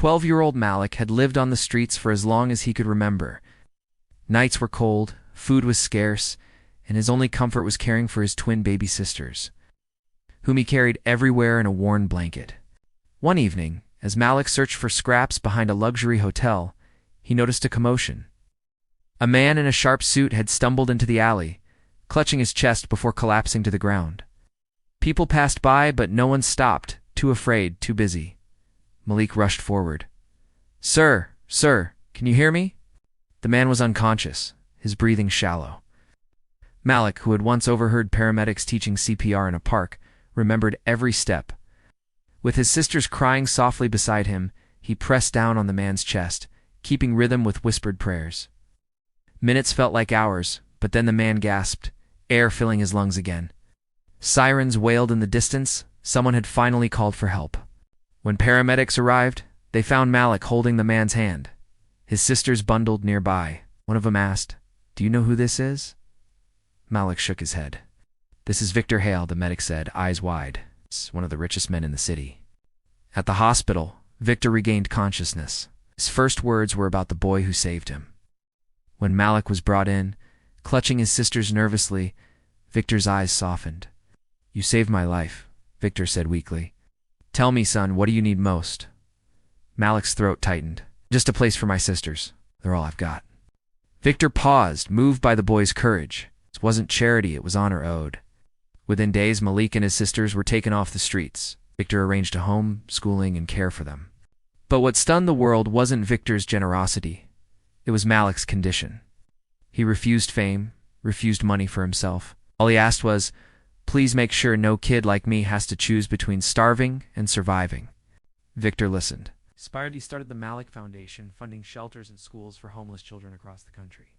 12-year-old Malik had lived on the streets for as long as he could remember. Nights were cold, food was scarce, and his only comfort was caring for his twin baby sisters, whom he carried everywhere in a worn blanket. One evening, as Malik searched for scraps behind a luxury hotel, he noticed a commotion. A man in a sharp suit had stumbled into the alley, clutching his chest before collapsing to the ground. People passed by, but no one stopped, too afraid, too busy. Malik rushed forward. "Sir, sir, can you hear me?" The man was unconscious, his breathing shallow. Malik, who had once overheard paramedics teaching CPR in a park, remembered every step. With his sisters crying softly beside him, he pressed down on the man's chest, keeping rhythm with whispered prayers. Minutes felt like hours, but then the man gasped, air filling his lungs again. Sirens wailed in the distance. Someone had finally called for help. When paramedics arrived, they found Malik holding the man's hand. His sisters bundled nearby. One of them asked, "Do you know who this is?" Malik shook his head. "This is Victor Hale," the medic said, eyes wide. "It's one of the richest men in the city." At the hospital, Victor regained consciousness. His first words were about the boy who saved him. When Malik was brought in, clutching his sisters nervously, Victor's eyes softened. "You saved my life," Victor said weakly. "Tell me, son, what do you need most?" Malik's throat tightened. "Just a place for my sisters. They're all I've got." Victor paused, moved by the boy's courage. It wasn't charity, it was honor owed. Within days, Malik and his sisters were taken off the streets. Victor arranged a home, schooling, and care for them. But what stunned the world wasn't Victor's generosity. It was Malik's condition. He refused fame, refused money for himself. All he asked was, "Please make sure no kid like me has to choose between starving and surviving." Victor listened. Inspired, he started the Malik Foundation, funding shelters and schools for homeless children across the country.